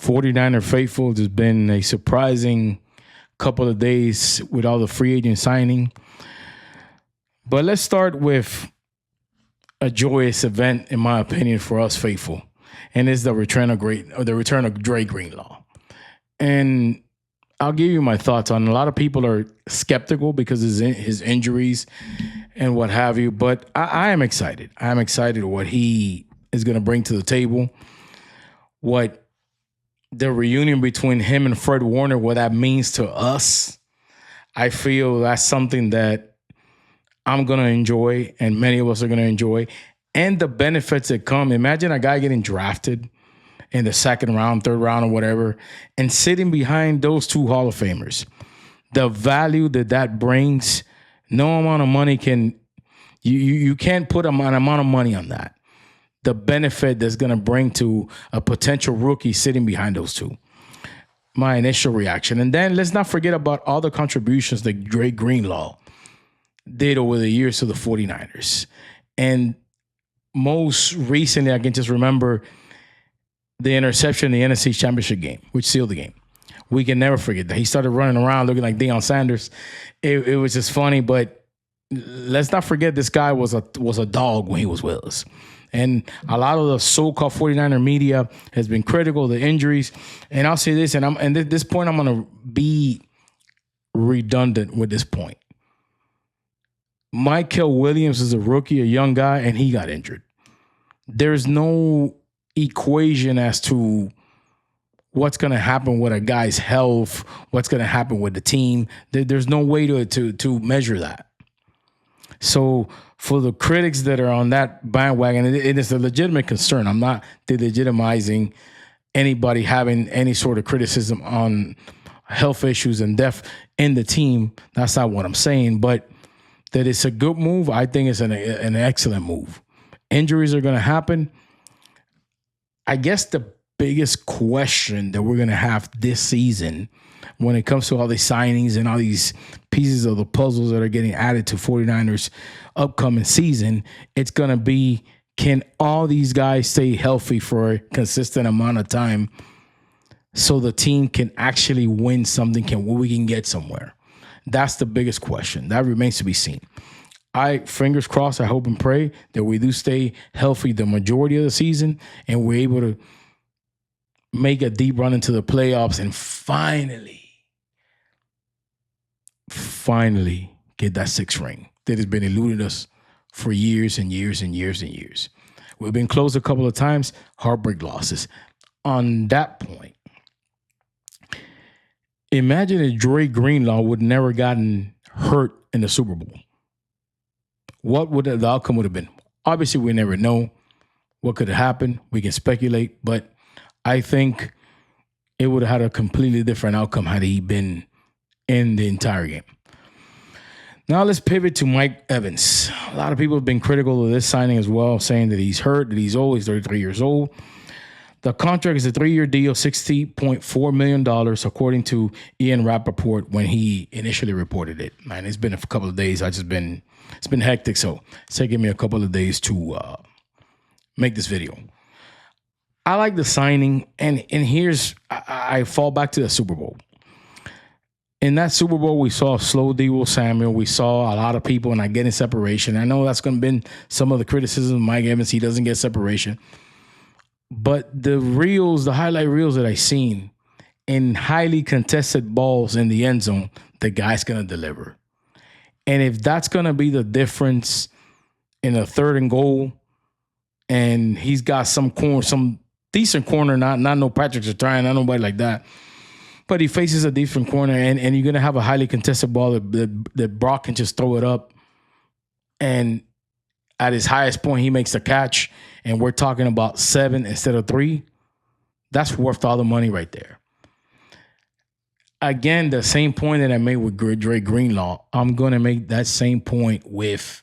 49er faithful, there's been a surprising couple of days with all the free agent signing. But let's start with a joyous event, in my opinion, for us faithful, and it's the return of Dre Greenlaw. And I'll give you my thoughts on it. A lot of people are skeptical because of his injuries and what have you, but I am excited. I am excited what he is going to bring to the table, what the reunion between him and Fred Warner, what that means to us. I feel that's something that I'm going to enjoy and many of us are going to enjoy. And the benefits that come. Imagine a guy getting drafted in the second round, third round, or whatever, and sitting behind those two Hall of Famers. The value that brings, no amount of money can, you can't put an amount of money on that. The benefit that's going to bring to a potential rookie sitting behind those two. My initial reaction. And then let's not forget about all the contributions that Dre Greenlaw did over the years to the 49ers. And most recently, I can just remember the interception in the NFC Championship game, which sealed the game. We can never forget that. He started running around looking like Deion Sanders. It was just funny, but let's not forget this guy was a dog when he was with us. And a lot of the so-called 49er media has been critical of the injuries. And I'll say this, and at this point, I'm going to be redundant with this point. Mykel Williams is a rookie, a young guy, and he got injured. There's no equation as to what's going to happen with a guy's health, what's going to happen with the team. There's no way to measure that. So for the critics that are on that bandwagon, it is a legitimate concern. I'm not delegitimizing anybody having any sort of criticism on health issues and depth in the team. That's not what I'm saying, but that it's a good move. I think it's an excellent move. Injuries are going to happen. I guess the biggest question that we're going to have this season when it comes to all these signings and all these pieces of the puzzles that are getting added to 49ers upcoming season, it's going to be, can all these guys stay healthy for a consistent amount of time so the team can actually win something, we can get somewhere? That's the biggest question. That remains to be seen. Fingers crossed, I hope and pray that we do stay healthy the majority of the season and we're able to make a deep run into the playoffs and finally get that sixth ring that has been eluding us for years and years and years and years. We've been close a couple of times, heartbreak losses. On that point, imagine if Dre Greenlaw would never gotten hurt in the Super Bowl. What would the outcome would have been? Obviously, we never know what could have happened. We can speculate, but I think it would have had a completely different outcome had he been in the entire game. Now let's pivot to Mike Evans. A lot of people have been critical of this signing as well, saying that he's hurt, that he's old, he's 33 years old. The contract is a 3-year deal, $60.4 million, according to Ian Rappaport when he initially reported it. Man, it's been a couple of days. It's been hectic, so it's taking me a couple of days to make this video. I like the signing, and here's, I fall back to the Super Bowl. In that Super Bowl, we saw slow Deebo Samuel. We saw a lot of people not getting separation. I know that's going to be some of the criticism of Mike Evans. He doesn't get separation. But the highlight reels that I've seen in highly contested balls in the end zone, the guy's going to deliver. And if that's going to be the difference in a 3rd and goal, and he's got some decent corner, not no Patrick Surtain, not nobody like that, but he faces a decent corner, and you're going to have a highly contested ball that Brock can just throw it up, and at his highest point, he makes the catch, and we're talking about 7 instead of 3. That's worth all the money right there. Again, the same point that I made with Dre Greenlaw, I'm going to make that same point with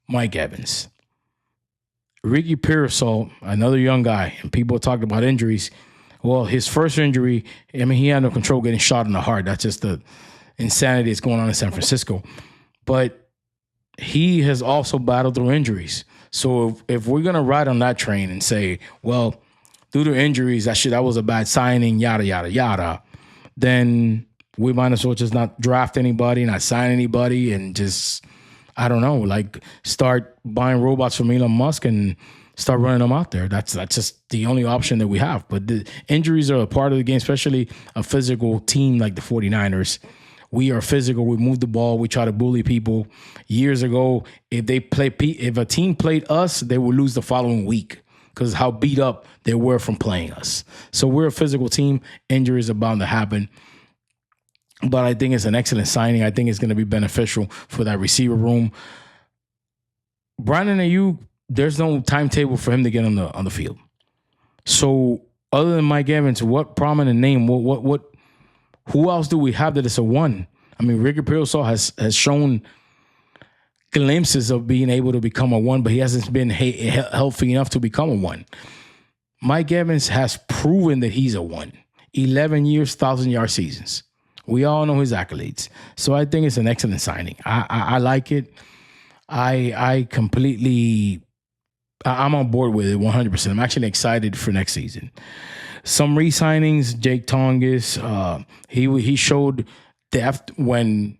Mike Evans. Ricky Pearsall, another young guy, and people talked about injuries. Well, his first injury, I mean, he had no control getting shot in the heart. That's just the insanity that's going on in San Francisco. But he has also battled through injuries. So if we're going to ride on that train and say, well, due to injuries, that was a bad signing, yada, yada, yada, then we might as well just not draft anybody, not sign anybody, and just, I don't know, like start buying robots from Elon Musk and start running them out there. That's just the only option that we have. But the injuries are a part of the game, especially a physical team like the 49ers. We are physical. We move the ball. We try to bully people. Years ago, if a team played us, they would lose the following week because how beat up they were from playing us. So we're a physical team. Injuries are bound to happen. But I think it's an excellent signing. I think it's going to be beneficial for that receiver room. Brandon Aiyuk, there's no timetable for him to get on the field. So other than Mike Evans, what prominent name? What? Who else do we have that is a one? I mean, Ricky Pearsall has shown glimpses of being able to become a one, but he hasn't been healthy enough to become a one. Mike Evans has proven that he's a one. 11 years, 1,000-yard seasons. We all know his accolades. So I think it's an excellent signing. I like it. I'm on board with it 100%. I'm actually excited for next season. Some re-signings, Jake Tonges, he showed depth when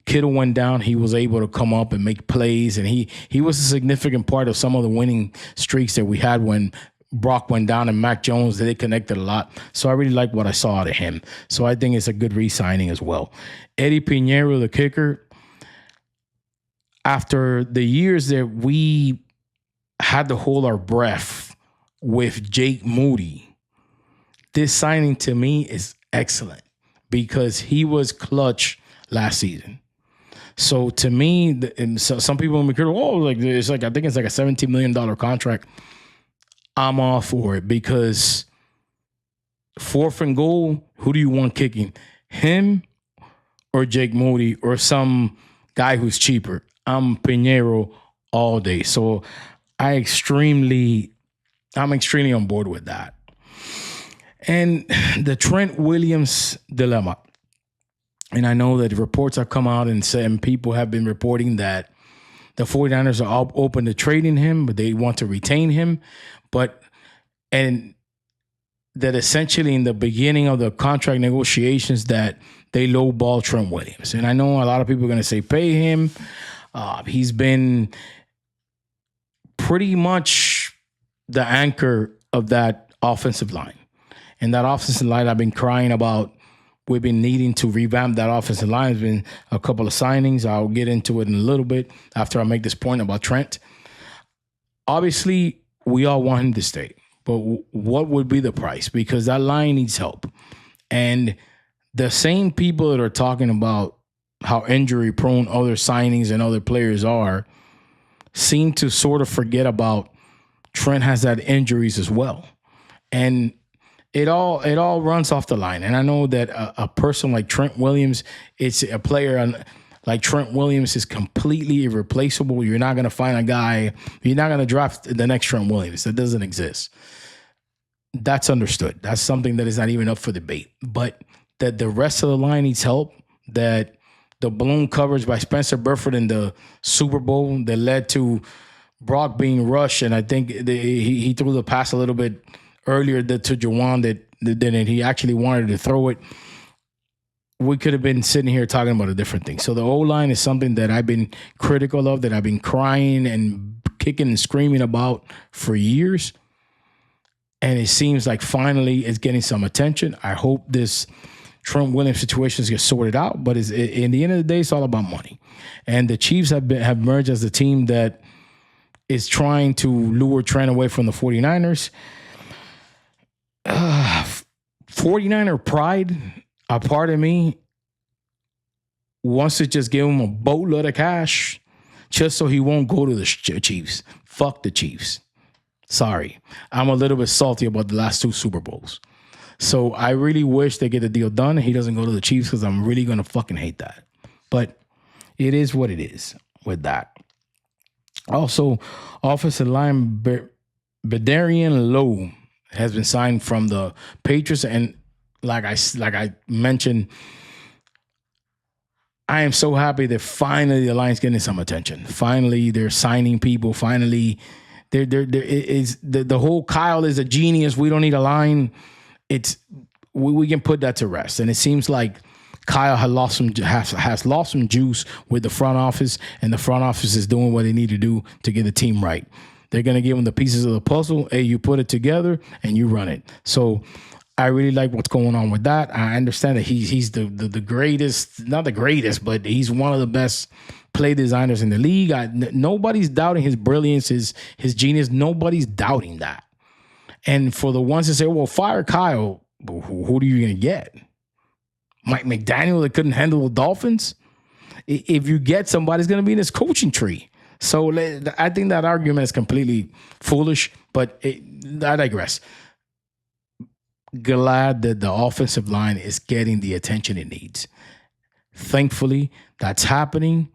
Kittle went down. He was able to come up and make plays, and he was a significant part of some of the winning streaks that we had when Brock went down and Mac Jones. They connected a lot. So I really like what I saw out of him. So I think it's a good re-signing as well. Eddie Pinheiro, the kicker, after the years that we had to hold our breath with Jake Moody, this signing to me is excellent because he was clutch last season. So to me, and so some people in the like it's like I think it's like a $17 million contract. I'm all for it because 4th and goal, who do you want kicking? Him or Jake Moody or some guy who's cheaper? I'm Pinheiro all day. So I'm extremely on board with that. And the Trent Williams dilemma. And I know that reports have come out and people have been reporting that the 49ers are open to trading him, but they want to retain him. And that essentially in the beginning of the contract negotiations that they lowball Trent Williams. And I know a lot of people are going to say pay him. He's been pretty much the anchor of that offensive line. And that offensive line I've been crying about. We've been needing to revamp that offensive line. There's been a couple of signings. I'll get into it in a little bit after I make this point about Trent. Obviously, we all want him to stay. But what would be the price? Because that line needs help. And the same people that are talking about how injury-prone other signings and other players are seem to sort of forget about Trent has had injuries as well. And it all runs off the line. And I know that a person like Trent Williams, it's a player like Trent Williams is completely irreplaceable. You're not going to find a guy. You're not going to draft the next Trent Williams. That doesn't exist. That's understood. That's something that is not even up for debate. But that the rest of the line needs help, that the balloon coverage by Spencer Burford in the Super Bowl that led to Brock being rushed, and I think he threw the pass a little bit earlier to Juwan that he actually wanted to throw it. We could have been sitting here talking about a different thing. So the O-line is something that I've been critical of, that I've been crying and kicking and screaming about for years. And it seems like finally it's getting some attention. I hope this Trent Williams situations get sorted out. But in the end of the day, it's all about money. And the Chiefs have merged as the team that is trying to lure Trent away from the 49ers. 49er pride, a part of me wants to just give him a boatload of cash just so he won't go to the Chiefs. Fuck the Chiefs. Sorry. I'm a little bit salty about the last 2 Super Bowls. So I really wish they get the deal done and he doesn't go to the Chiefs because I'm really going to fucking hate that. But it is what it is with that. Also, offensive line Badarian Lowe has been signed from the Patriots, and like I mentioned, I am so happy that finally the line's getting some attention. Finally, they're signing people. Finally, There is the whole Kyle is a genius. We don't need a line. We can put that to rest. And it seems like Kyle has lost some juice with the front office, and the front office is doing what they need to do to get the team right. They're going to give him the pieces of the puzzle. Hey, you put it together and you run it. So I really like what's going on with that. I understand that he's the greatest, not the greatest, but he's one of the best play designers in the league. Nobody's doubting his brilliance, his genius. Nobody's doubting that. And for the ones that say, well, fire Kyle, who are you going to get? Mike McDaniel that couldn't handle the Dolphins? If you get somebody, it's going to be in his coaching tree. So I think that argument is completely foolish, but I digress. Glad that the offensive line is getting the attention it needs. Thankfully, that's happening.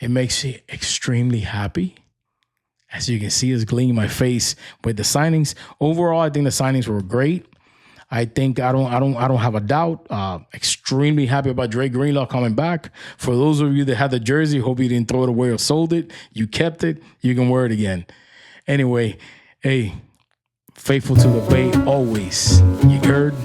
It makes me extremely happy. As you can see, it's gleaming my face with the signings. Overall, I think the signings were great. I think I don't have a doubt. Extremely happy about Dre Greenlaw coming back. For those of you that had the jersey, hope you didn't throw it away or sold it. You kept it. You can wear it again. Anyway, hey, faithful to the Bay always. You heard?